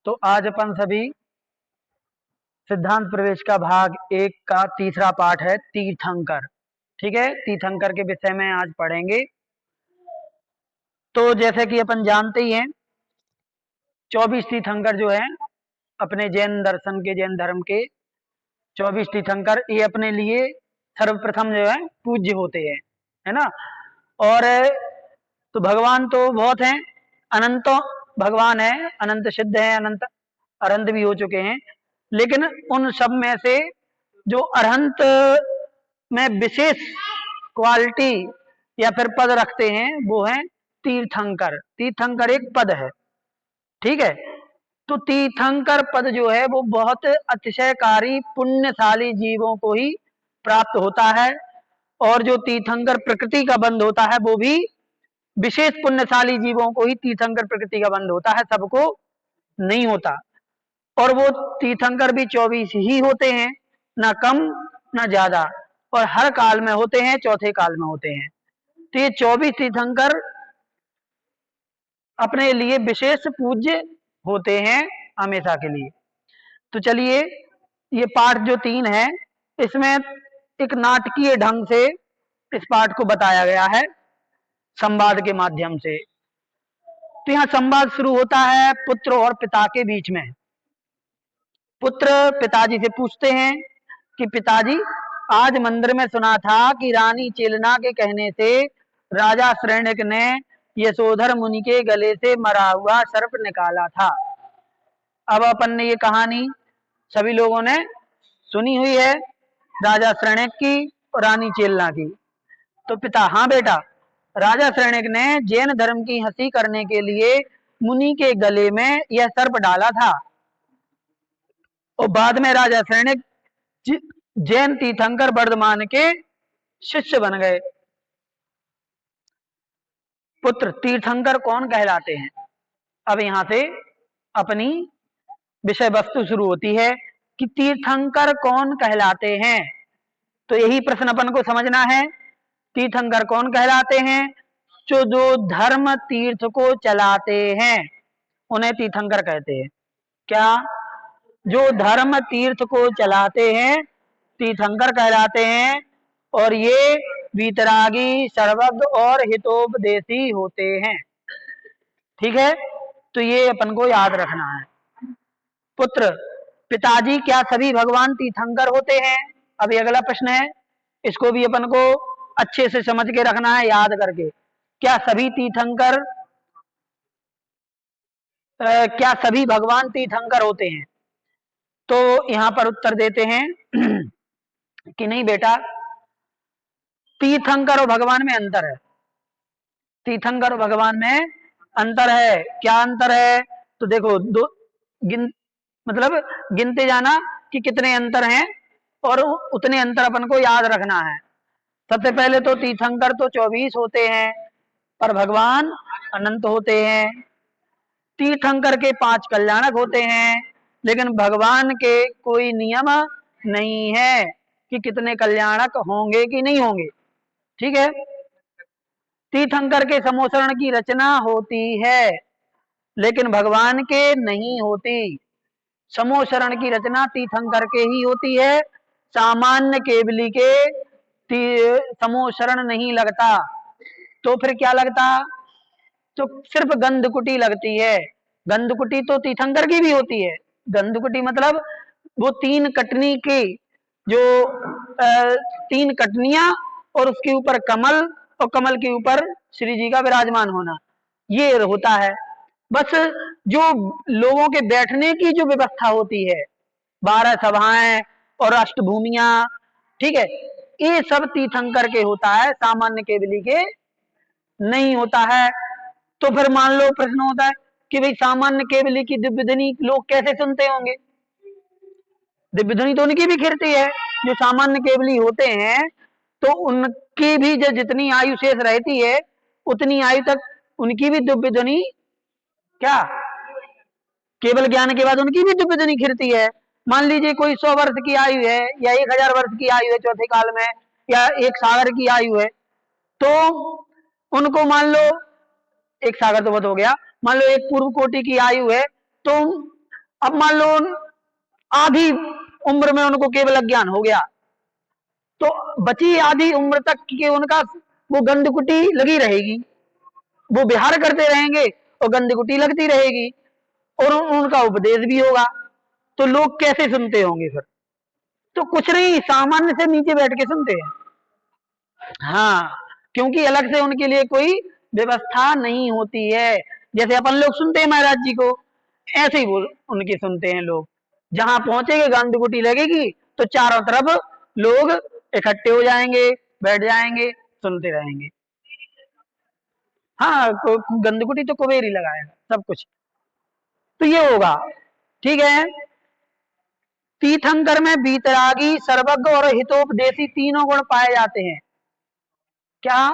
तो आज अपन सभी सिद्धांत प्रवेश का भाग 1 का तीसरा पाठ है तीर्थंकर। ठीक है, तीर्थंकर के विषय में आज पढ़ेंगे। तो जैसे कि अपन जानते ही हैं 24 तीर्थंकर जो है अपने जैन दर्शन के, जैन धर्म के 24 तीर्थंकर ये अपने लिए सर्वप्रथम जो है पूज्य होते हैं, है ना। और तो भगवान तो बहुत हैं, अनंत भगवान है, अनंत सिद्ध है, अनंत अरहंत भी हो चुके हैं। लेकिन उन सब में से जो अरहंत में विशेष क्वालिटी या फिर पद रखते हैं वो है तीर्थंकर। तीर्थंकर एक पद है, ठीक है। तो तीर्थंकर पद जो है वो बहुत अतिशयकारी पुण्यशाली जीवों को ही प्राप्त होता है, और जो तीर्थंकर प्रकृति का बंध होता है वो भी विशेष पुण्यशाली जीवों को ही तीर्थंकर प्रकृति का बंध होता है, सबको नहीं होता। और वो तीर्थंकर भी 24 ही होते हैं, ना कम ना ज्यादा, और हर काल में होते हैं, चौथे काल में होते हैं। तो ये 24 तीर्थंकर अपने लिए विशेष पूज्य होते हैं हमेशा के लिए। तो चलिए, ये पाठ जो 3 है इसमें एक नाटकीय ढंग से इस पाठ को बताया गया है संवाद के माध्यम से। तो यहाँ संवाद शुरू होता है पुत्र और पिता के बीच में। पुत्र पिताजी से पूछते हैं कि पिताजी, आज मंदिर में सुना था कि रानी चेलना के कहने से राजा श्रेणिक ने यशोधर मुनि के गले से मरा हुआ सर्प निकाला था। अब अपन ने ये कहानी सभी लोगों ने सुनी हुई है, राजा श्रेणिक की और रानी चेलना की। तो पिता, हाँ बेटा, राजा श्रेणिक ने जैन धर्म की हंसी करने के लिए मुनि के गले में यह सर्प डाला था, और बाद में राजा श्रेणिक जैन तीर्थंकर वर्धमान के शिष्य बन गए। पुत्र, तीर्थंकर कौन कहलाते हैं? अब यहां से अपनी विषय वस्तु शुरू होती है कि तीर्थंकर कौन कहलाते हैं। तो यही प्रश्न अपन को समझना है। तीर्थंकर कौन कहलाते हैं? जो धर्म तीर्थ को चलाते हैं उन्हें तीर्थंकर कहते हैं। क्या? जो धर्म तीर्थ को चलाते हैं तीर्थंकर कहलाते हैं, और ये वीतरागी, सर्वज्ञ और हितोपदेशी होते हैं। ठीक है, तो ये अपन को याद रखना है। पुत्र, पिताजी, क्या सभी भगवान तीर्थंकर होते हैं? अब ये अगला प्रश्न है, इसको भी अपन को अच्छे से समझ के रखना है, याद करके। क्या सभी तीर्थंकर क्या सभी भगवान तीर्थंकर होते हैं? तो यहां पर उत्तर देते हैं कि नहीं बेटा, तीर्थंकर और भगवान में अंतर है। तीर्थंकर और भगवान में अंतर है। क्या अंतर है? तो देखो, दो मतलब गिनते जाना कि कितने अंतर हैं, और उतने अंतर अपन को याद रखना है। सबसे पहले तो तीर्थंकर तो 24 होते हैं, पर भगवान अनंत होते हैं। तीर्थंकर के 5 कल्याणक होते हैं, लेकिन भगवान के कोई नियम नहीं है कि कितने कल्याणक होंगे कि नहीं होंगे। ठीक है, तीर्थंकर के समोसरण की रचना होती है, लेकिन भगवान के नहीं होती। समोसरण की रचना तीर्थंकर के ही होती है, सामान्य केवली के समोसरण नहीं लगता। तो फिर क्या लगता? तो सिर्फ गंधकुटी लगती है। गंधकुटी तो तीर्थंकर की भी होती है। गंधकुटी मतलब वो 3 कटनी की, जो 3 कटनियां और उसके ऊपर कमल, और कमल के ऊपर श्री जी का विराजमान होना, ये होता है। बस जो लोगों के बैठने की जो व्यवस्था होती है, 12 सभाएं और अष्टभूमियां, ठीक है, ये सब तीर्थंकर के होता है, सामान्य केवली के नहीं होता है। तो फिर मान लो प्रश्न होता है कि भाई सामान्य केवली की दिव्य ध्वनि लोग कैसे सुनते होंगे? दिव्य ध्वनि तो उनकी भी खिरती है। जो सामान्य केवली होते हैं तो उनकी भी जो जितनी आयु शेष रहती है उतनी आयु तक उनकी भी दिव्य ध्वनि, क्या केवल ज्ञान के बाद उनकी भी दिव्य ध्वनि खिरती है। मान लीजिए कोई 100 वर्ष की आयु है या 1000 वर्ष की आयु है चौथे काल में, या एक सागर की आयु है, तो उनको मान लो, एक सागर तो बहुत हो गया, मान लो एक पूर्व कोटि की आयु है, तो अब मान लो आधी उम्र में उनको केवल ज्ञान हो गया, तो बची आधी उम्र तक के उनका वो गंधकुटी लगी रहेगी, वो विहार करते रहेंगे और गंधकुटी लगती रहेगी, और उनका उपदेश भी होगा। तो लोग कैसे सुनते होंगे फिर? तो कुछ नहीं, सामान्य से नीचे बैठ के सुनते हैं। हाँ, क्योंकि अलग से उनके लिए कोई व्यवस्था नहीं होती है। जैसे अपन लोग सुनते हैं महाराज जी को, ऐसे ही वो उनकी सुनते हैं लोग। जहां पहुंचेंगे गंधकुटी लगेगी तो चारों तरफ लोग इकट्ठे हो जाएंगे, बैठ जाएंगे, सुनते रहेंगे। हाँ, गंधकुटी तो कुबेर ही लगाएगा सब कुछ। तो ये होगा, ठीक है। तीर्थंकर में वीतरागी, सर्वज्ञ और हितोपदेशी तीनों गुण पाए जाते हैं। क्या?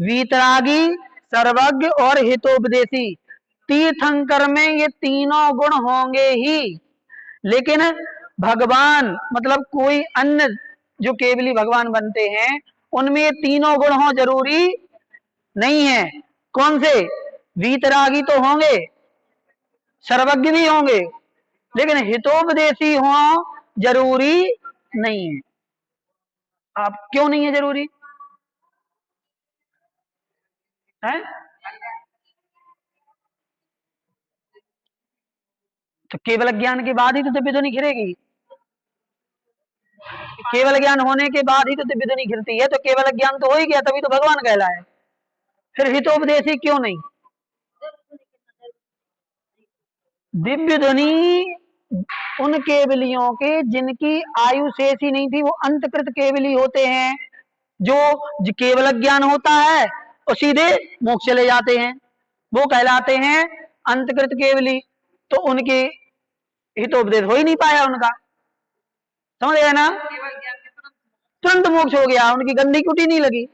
वीतरागी, सर्वज्ञ और हितोपदेशी, तीर्थंकर में ये तीनों गुण होंगे ही। लेकिन भगवान मतलब कोई अन्य जो केवली भगवान बनते हैं उनमें ये तीनों गुण हो जरूरी नहीं है। कौन से? वीतरागी तो होंगे, सर्वज्ञ भी होंगे, लेकिन हितोपदेशी हो जरूरी नहीं है। आप क्यों नहीं है जरूरी है? तो केवल ज्ञान के बाद ही तो दिव्य ध्वनि खिलेगी। केवल ज्ञान होने के बाद ही तो दिव्य ध्वनि खिलती है, तो केवल ज्ञान तो हो ही गया, तभी तो भगवान कहलाए। फिर हितोपदेशी क्यों नहीं? दिव्य ध्वनि उन केवलियों के जिनकी आयु शेष ही नहीं थी, वो अंतकृत केवली होते हैं। जो केवल ज्ञान होता है और सीधे मोक्ष चले जाते हैं, वो कहलाते हैं अंतकृत केवली। तो उनकी हितोपदेश हो ही नहीं पाया उनका, समझ गए ना? तुरंत मोक्ष हो गया, उनकी गंदी कुटी नहीं लगी,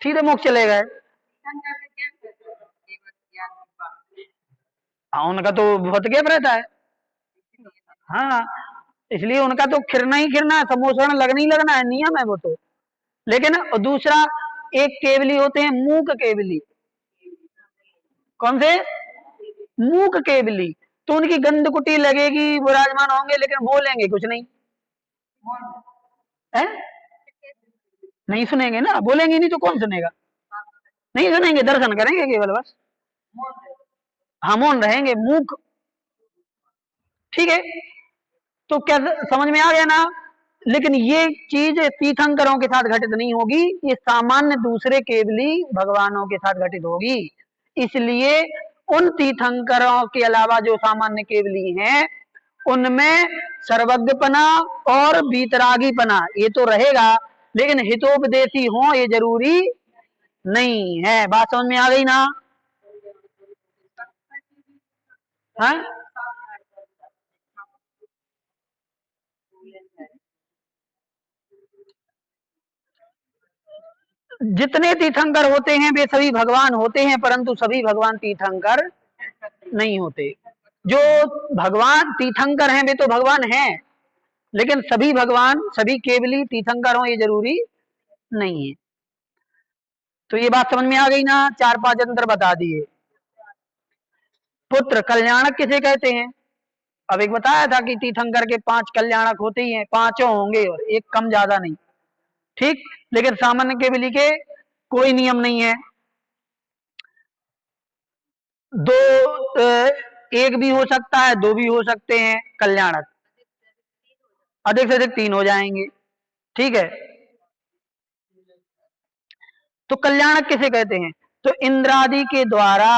सीधे मोक्ष चले गए। हाँ, उनका तो बहुत गैप रहता है। हाँ, इसलिए उनका तो खिरना ही खिरना है, समोसरण लगना ही लगना है, नियम है वो तो। लेकिन दूसरा एक केवली होते हैं मूक केवली। कौन से? मूक केवली। तो उनकी गंध कुटी लगेगी, विराजमान होंगे, लेकिन बोलेंगे कुछ नहीं है। नहीं सुनेंगे ना, बोलेंगे नहीं तो कौन सुनेगा? नहीं सुनेंगे, दर्शन करेंगे केवल बस। हाँ, मौन रहेंगे, मूक। ठीक है, तो क्या समझ में आ गया ना? लेकिन ये चीज तीर्थंकरों के साथ घटित नहीं होगी, ये सामान्य दूसरे केवली भगवानों के साथ घटित होगी। इसलिए उन तीर्थंकरों के अलावा जो सामान्य केवली हैं उनमें सर्वज्ञपना और वीतरागीपना ये तो रहेगा, लेकिन हितोपदेशी हो ये जरूरी नहीं है। बात समझ में आ गई ना? हाँ, जितने तीर्थंकर होते हैं वे सभी भगवान होते हैं, परंतु सभी भगवान तीर्थंकर नहीं होते। जो भगवान तीर्थंकर हैं वे तो भगवान हैं, लेकिन सभी भगवान सभी केवली तीर्थंकर हो ये जरूरी नहीं है। तो ये बात समझ में आ गई ना? 4-5 अंतर बता दिए। पुत्र कल्याणक किसे कहते हैं? अब एक बताया था कि तीर्थंकर के 5 कल्याणक होते ही हैं, पांचों होंगे और एक कम ज्यादा नहीं। ठीक, लेकिन सामान्य केवली के कोई नियम नहीं है। दो एक भी हो सकता है, दो भी हो सकते हैं कल्याणक, अधिक से अधिक 3 हो जाएंगे। ठीक है, तो कल्याणक किसे कहते हैं? तो इंद्रादि के द्वारा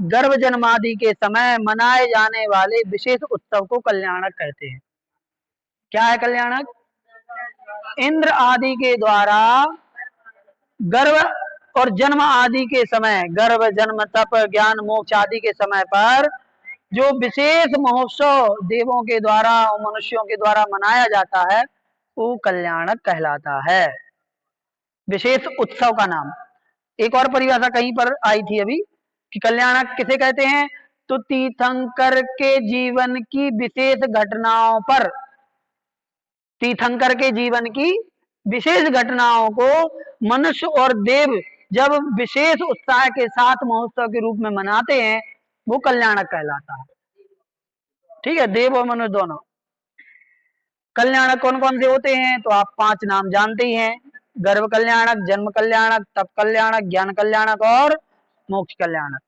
गर्भ जन्मादि के समय मनाए जाने वाले विशेष उत्सव को कल्याणक कहते हैं। क्या है कल्याणक? इंद्र आदि के द्वारा गर्भ और जन्म आदि के समय, गर्भ जन्म तप ज्ञान मोक्ष आदि के समय पर जो विशेष महोत्सव देवों के द्वारा और मनुष्यों के द्वारा मनाया जाता है वो कल्याणक कहलाता है। विशेष उत्सव का नाम। एक और परिभाषा कहीं पर आई थी अभी कि कल्याणक किसे कहते हैं? तो तीर्थंकर के जीवन की विशेष घटनाओं पर, तीर्थंकर के जीवन की विशेष घटनाओं को मनुष्य और देव जब विशेष उत्साह के साथ महोत्सव के रूप में मनाते हैं वो कल्याणक कहलाता है। ठीक है, देव और मनुष्य दोनों। कल्याणक कौन कौन से होते हैं, तो आप 5 नाम जानते ही हैं। गर्भ कल्याणक, जन्म कल्याणक, तप कल्याणक, ज्ञान कल्याणक और मोक्ष कल्याणक।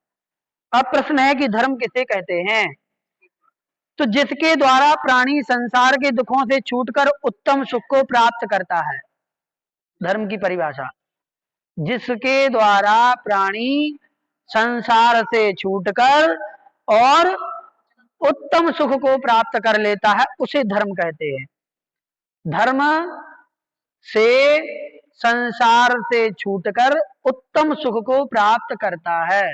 अब प्रश्न है कि धर्म किसे कहते हैं। तो जिसके द्वारा प्राणी संसार के दुखों से छूटकर उत्तम सुख को प्राप्त करता है, धर्म की परिभाषा। जिसके द्वारा प्राणी संसार से छूटकर और उत्तम सुख को प्राप्त कर लेता है, उसे धर्म कहते हैं। धर्म से संसार से छूटकर उत्तम सुख को प्राप्त करता है।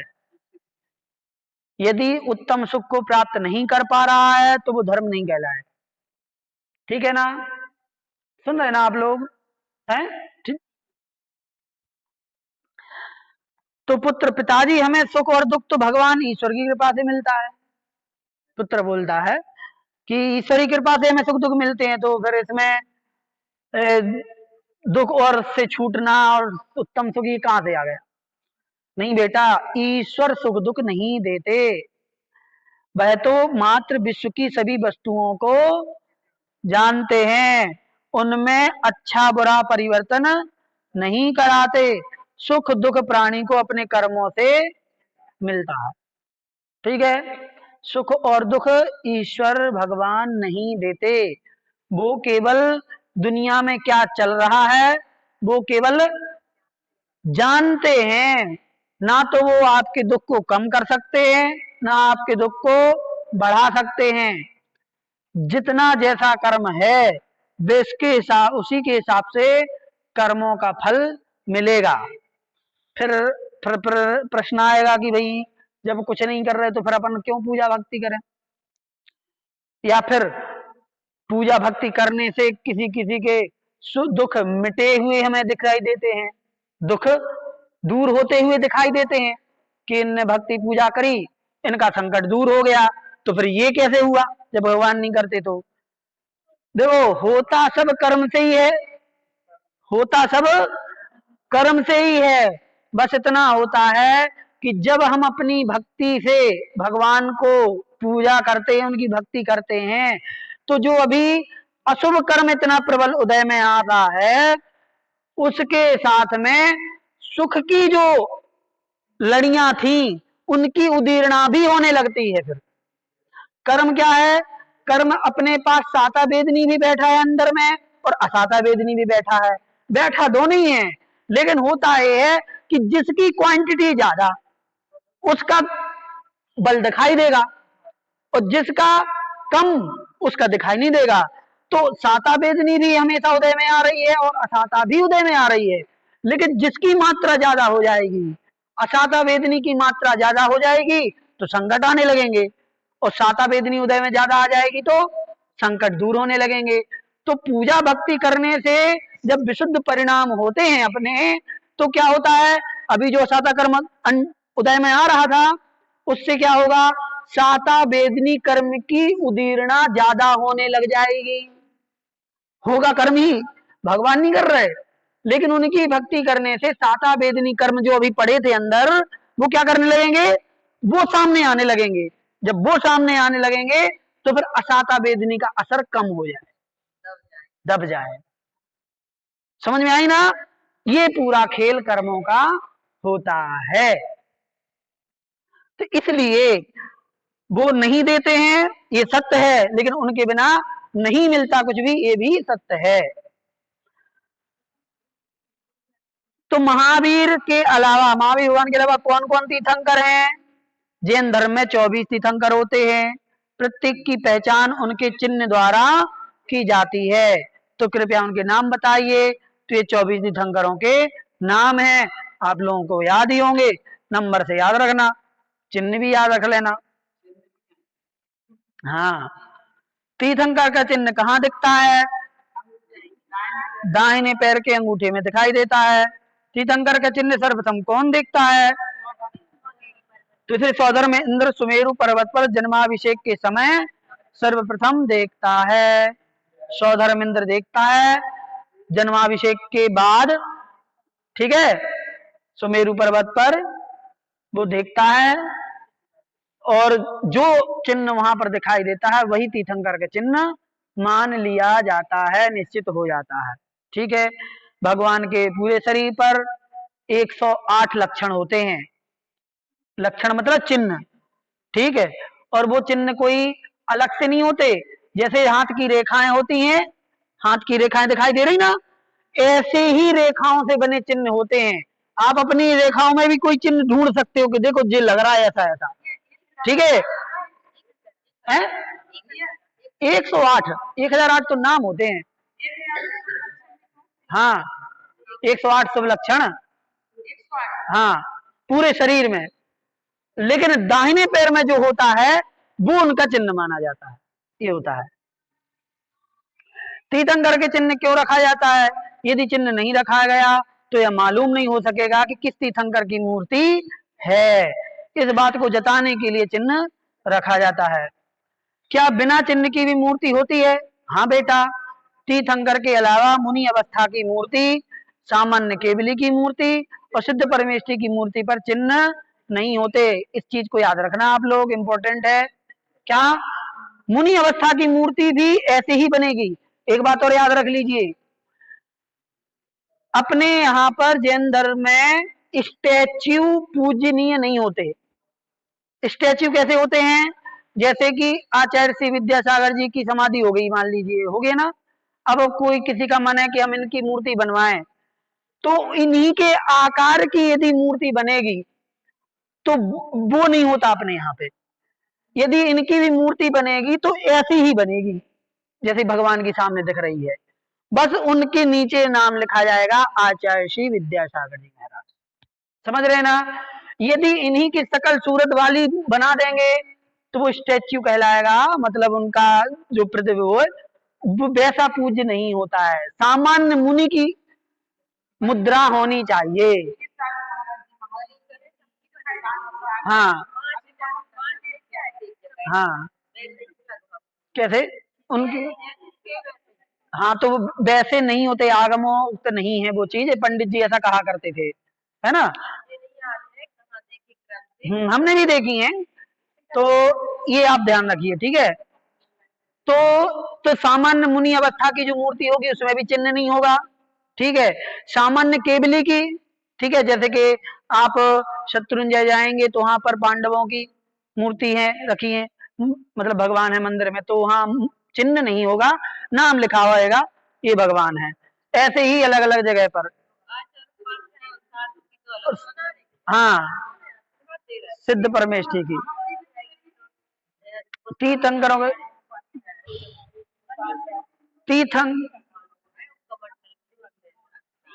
यदि उत्तम सुख को प्राप्त नहीं कर पा रहा है तो वो धर्म नहीं कहलाए। ठीक है ना, सुन रहे ना आप लोग, हैं? ठीक। तो पुत्र, पिताजी हमें सुख और दुख तो भगवान ईश्वर की कृपा से मिलता है। पुत्र बोलता है कि ईश्वर की कृपा से हमें सुख दुख मिलते हैं, तो फिर इसमें दुख और से छूटना और उत्तम सुख ये कहां से आ गया। नहीं बेटा, ईश्वर सुख दुख नहीं देते, वह तो मात्र विश्व की सभी वस्तुओं को जानते हैं, उनमें अच्छा बुरा परिवर्तन नहीं कराते। सुख दुख प्राणी को अपने कर्मों से मिलता है। ठीक है, सुख और दुख ईश्वर भगवान नहीं देते, वो केवल दुनिया में क्या चल रहा है वो केवल जानते हैं। ना तो वो आपके दुख को कम कर सकते हैं, ना आपके दुख को बढ़ा सकते हैं। जितना जैसा कर्म है उसी के हिसाब से कर्मों का फल मिलेगा। फिर प्रश्न आएगा कि भाई जब कुछ नहीं कर रहे तो फिर अपन क्यों पूजा भक्ति करें, या फिर पूजा भक्ति करने से किसी किसी के दुख मिटे हुए हमें दिखाई देते हैं, दुख दूर होते हुए दिखाई देते हैं कि इनने भक्ति पूजा करी, इनका संकट दूर हो गया। तो फिर ये कैसे हुआ जब भगवान नहीं करते। तो देखो, होता सब कर्म से ही है, होता सब कर्म से ही है। बस इतना होता है कि जब हम अपनी भक्ति से भगवान को पूजा करते हैं, उनकी भक्ति करते हैं, तो जो अभी अशुभ कर्म इतना प्रबल उदय में आता है, उसके साथ में सुख की जो लड़ियां थी उनकी उदीर्णा भी होने लगती है। फिर कर्म क्या है, कर्म अपने पास साता वेदनी भी बैठा है अंदर में और असाता वेदनी भी बैठा है, बैठा दोनों ही है। लेकिन होता यह है कि जिसकी क्वांटिटी ज्यादा उसका बल दिखाई देगा और जिसका कम उसका दिखाई नहीं देगा। तो साता वेदनी भी हमेशा उदय में आ रही है और असाता भी उदय में आ रही है, लेकिन जिसकी मात्रा ज्यादा हो जाएगी, असाता वेदनी की मात्रा ज्यादा हो जाएगी तो संकट आने लगेंगे, और साता वेदनी उदय में ज्यादा आ जाएगी तो संकट दूर होने लगेंगे। तो पूजा भक्ति करने से जब विशुद्ध परिणाम होते हैं अपने, तो क्या होता है, अभी जो साता कर्म उदय में आ रहा था उससे क्या होगा, साता वेदनी कर्म की उदीर्णा ज्यादा होने लग जाएगी। होगा कर्म ही, भगवान नहीं कर रहे, लेकिन उनकी भक्ति करने से साता वेदनी कर्म जो अभी पड़े थे अंदर, वो क्या करने लगेंगे, वो सामने आने लगेंगे। जब वो सामने आने लगेंगे तो फिर असाता वेदनी का असर कम हो जाए, दब जाए। समझ में आई ना, ये पूरा खेल कर्मों का होता है। तो इसलिए वो नहीं देते हैं, ये सत्य है, लेकिन उनके बिना नहीं मिलता कुछ भी, ये भी सत्य है। तो महावीर के अलावा, महावीर भगवान के अलावा कौन कौन तीर्थंकर हैं। जैन धर्म में 24 तीर्थंकर होते हैं, प्रत्येक की पहचान उनके चिन्ह द्वारा की जाती है। तो कृपया उनके नाम बताइए। तो ये 24 तीर्थंकरों के नाम हैं, आप लोगों को याद ही होंगे, नंबर से याद रखना, चिन्ह भी याद रख लेना। हाँ, तीर्थंकर का चिन्ह कहाँ दिखता है, दाहिने पैर के अंगूठे में दिखाई देता है। तीर्थंकर का चिन्ह सर्वप्रथम कौन देखता है, तो इसे सौधर में इंद्र सुमेरु पर्वत पर जन्माभिषेक के समय सर्वप्रथम देखता है। सौधर में इंद्र देखता है जन्माभिषेक के बाद, ठीक है, सुमेरु पर्वत पर वो देखता है। और जो चिन्ह वहां पर दिखाई देता है वही तीर्थंकर का चिन्ह मान लिया जाता है, निश्चित हो जाता है। ठीक है, भगवान के पूरे शरीर पर 108 लक्षण होते हैं। लक्षण मतलब चिन्ह, ठीक है, और वो चिन्ह कोई अलग से नहीं होते। जैसे हाथ की रेखाएं होती हैं, हाथ की रेखाएं दिखाई दे रही ना, ऐसे ही रेखाओं से बने चिन्ह होते हैं। आप अपनी रेखाओं में भी कोई चिन्ह ढूंढ सकते हो कि देखो ये लग रहा है ऐसा ऐसा, ठीक है? 108, 1008 तो नाम होते हैं। हाँ, 108 शुभ लक्षण, हाँ, पूरे शरीर में। लेकिन दाहिने पैर में जो होता है वो उनका चिन्ह माना जाता है, ये होता है। तीर्थंकर के चिन्ह क्यों रखा जाता है? यदि चिन्ह नहीं रखा गया तो यह मालूम नहीं हो सकेगा कि किस तीर्थंकर की मूर्ति है। इस बात को जताने के लिए चिन्ह रखा जाता है। क्या बिना चिन्ह की भी मूर्ति होती है? हाँ बेटा, तीर्थंकर के अलावा मुनि अवस्था की मूर्ति, सामान्य केवली की मूर्ति और सिद्ध परमेष्ठी की मूर्ति पर चिन्ह नहीं होते। इस चीज को याद रखना आप लोग, इंपॉर्टेंट है। क्या मुनि अवस्था की मूर्ति भी ऐसे ही बनेगी? एक बात और याद रख लीजिए, अपने यहाँ पर जैन धर्म में स्टैच्यू पूजनीय नहीं होते। स्टैच्यू कैसे होते हैं? जैसे कि आचार्य श्री विद्यासागर जी की समाधि हो गई, मान लीजिए, हो गई ना, अब कोई किसी का मन है कि हम इनकी मूर्ति बनवाएं, तो इन्हीं के आकार की यदि मूर्ति बनेगी तो वो नहीं होता अपने यहाँ पे। यदि इनकी भी मूर्ति बनेगी तो ऐसी ही बनेगी जैसे भगवान की सामने दिख रही है, बस उनके नीचे नाम लिखा जाएगा आचार्य श्री विद्यासागर जी महाराज। समझ रहे ना? यदि इन्हीं की शकल सूरत वाली बना देंगे तो वो स्टैच्यू कहलाएगा, मतलब उनका जो प्रतिबिंब है वो वैसा पूज्य नहीं होता है। सामान्य मुनि की मुद्रा होनी चाहिए। हाँ हाँ, कैसे उनकी? हाँ, तो वैसे नहीं होते, आगमोक्त नहीं है वो चीज, पंडित जी ऐसा कहा करते थे, है ना? हमने भी देखी है, तो ये आप ध्यान रखिए, ठीक है? तो सामान्य मुनि अवस्था की जो मूर्ति होगी उसमें भी चिन्ह नहीं होगा, ठीक है? सामान्य केवली की, ठीक है, जैसे कि आप शत्रुंजय जाएंगे तो वहां पर पांडवों की मूर्ति है, रखी है, मतलब भगवान है मंदिर में, तो वहां चिन्ह नहीं होगा, नाम लिखा होगा ये भगवान है। ऐसे ही अलग अलग जगह पर, हाँ, सिद्ध परमेष्ठी की तीर्थंकरों के तीर्थं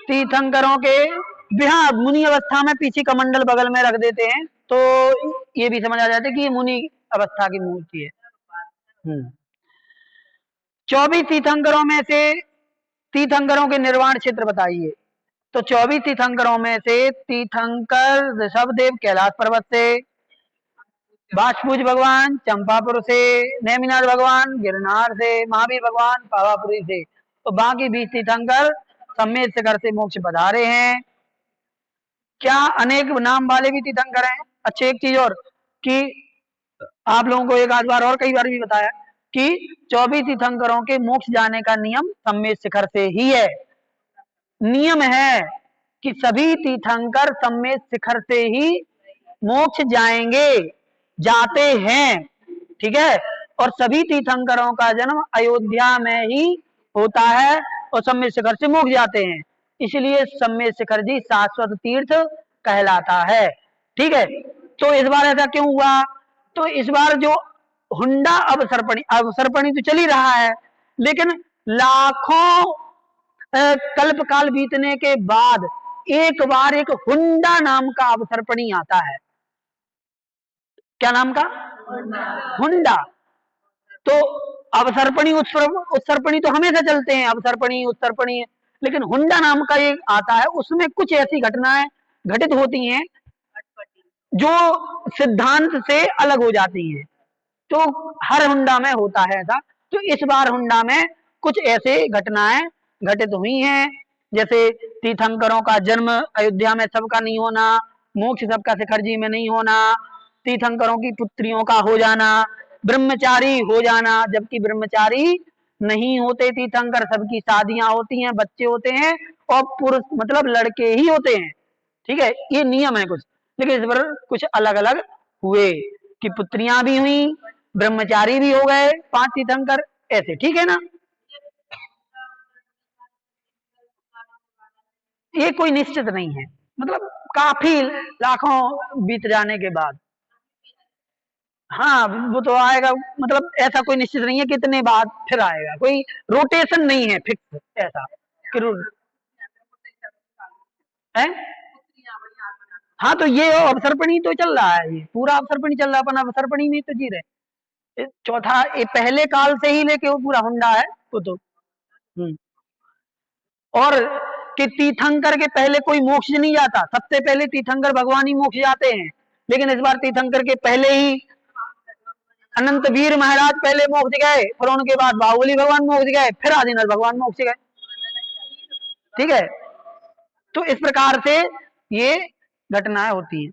तीर्थंकरों के बिहार मुनि अवस्था में पीछे कमंडल बगल में रख देते हैं, तो ये भी समझ आ जाता है कि ये मुनि अवस्था की मूर्ति है। 24 तीर्थंकरों में से तीर्थंकरों के निर्वाण क्षेत्र बताइए। तो 24 तीर्थंकरों में से तीर्थंकर ऋषभदेव कैलाश पर्वत से, बाजपूज भगवान चंपापुर से, नेमिनाथ भगवान गिरनार से, महावीर भगवान पावापुरी से, तो बाकी 20 तीर्थंकर सम्मेद शिखर से मोक्ष पधारे हैं। क्या अनेक नाम वाले भी तीर्थंकर हैं? अच्छा, एक चीज और कि आप लोगों को एक आध बार और कई बार भी बताया कि 24 तीर्थंकरों के मोक्ष जाने का नियम सम्मेद शिखर से ही है। नियम है कि सभी तीर्थंकर सम्मेद शिखर से ही मोक्ष जाएंगे, जाते हैं, ठीक है? और सभी तीर्थंकरों का जन्म अयोध्या में ही होता है और सम्मेद शिखर से मोक्ष जाते हैं, इसलिए सम्मेद शिखर जी शाश्वत तीर्थ कहलाता है, ठीक है? तो इस बार ऐसा क्यों हुआ? तो इस बार जो हुंडा अवसर्पणी तो चल ही रहा है, लेकिन लाखों कल्प काल बीतने के बाद एक बार एक हुंडा नाम का अवसर्पणी आता है। क्या नाम का? हुंडा। तो अवसर्पणी उत्सर्पणी तो हमेशा चलते हैं, अवसर्पणी उत्सर्पणी, लेकिन हुंडा नाम का एक आता है, उसमें कुछ ऐसी घटनाएं घटित होती हैं जो सिद्धांत से अलग हो जाती हैं। तो हर हुंडा में होता है ऐसा, तो इस बार हुंडा में कुछ ऐसे घटनाएं घटित हुई हैं, जैसे तीर्थंकरों का जन्म अयोध्या में सबका नहीं होना, मोक्ष सबका शिखर जी में नहीं होना, तीर्थंकरों की पुत्रियों का हो जाना, ब्रह्मचारी हो जाना, जबकि ब्रह्मचारी नहीं होते तीर्थंकर, सबकी शादियां होती हैं, बच्चे होते हैं, और पुरुष मतलब लड़के ही होते हैं। ठीक है, ये नियम है कुछ, लेकिन इस पर कुछ अलग अलग हुए कि पुत्रियां भी हुई, ब्रह्मचारी भी हो गए 5 तीर्थंकर, ऐसे। ठीक है ना। ये कोई निश्चित नहीं है, मतलब काफी लाखों बीत जाने के बाद। हाँ, वो तो आएगा, मतलब ऐसा कोई निश्चित नहीं है कितने बाद फिर आएगा, कोई रोटेशन नहीं है फिक्स ऐसा कि है। हाँ, तो ये अवसर्पणी तो चल रहा है, ये पूरा अवसर्पणी चल रहा है, अपन अवसर्पणी में तो जी रहे। चौथा ये पहले काल से ही लेके वो पूरा हुंडा है वो तो। और कि तीर्थंकर के पहले कोई मोक्ष नहीं जाता, सबसे पहले तीर्थंकर भगवान ही मोक्ष जाते हैं, लेकिन इस बार तीर्थंकर के पहले ही अनंत वीर महाराज पहले मोक्ष गए, फिर उनके बाद बाहुबली भगवान मोक्ष गए, फिर आदिनाथ भगवान मोक्ष गए। ठीक है, तो इस प्रकार से ये घटनाएं होती हैं।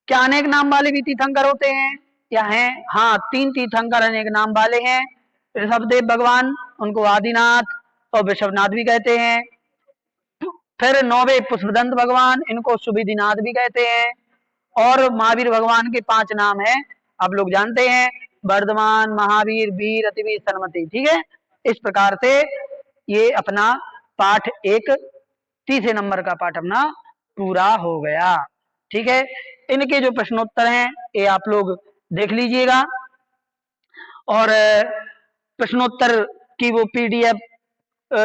क्या अनेक नाम वाले भी तीर्थंकर होते हैं? क्या हैं? हाँ, 3 तीर्थंकर अनेक नाम वाले हैं। ऋषभदेव भगवान, उनको आदिनाथ और विश्वनाथ भी कहते हैं। फिर 9वें पुष्पदंत भगवान, इनको सुविधिनाथ भी कहते हैं। और महावीर भगवान के 5 नाम हैं, आप लोग जानते हैं, वर्धमान, महावीर, वीर, अतिवीर, सन्मति। ठीक है, इस प्रकार से ये अपना पाठ 1 तीसरे नंबर का पाठ अपना पूरा हो गया। ठीक है, इनके जो प्रश्नोत्तर हैं ये आप लोग देख लीजिएगा, और प्रश्नोत्तर की वो पीडीएफ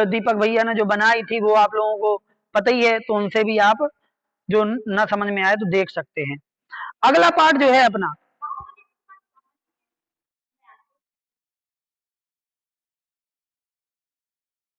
दीपक भैया ने जो बनाई थी वो आप लोगों को पता ही है, तो उनसे भी आप जो न समझ में आए तो देख सकते हैं। अगला पार्ट जो है अपना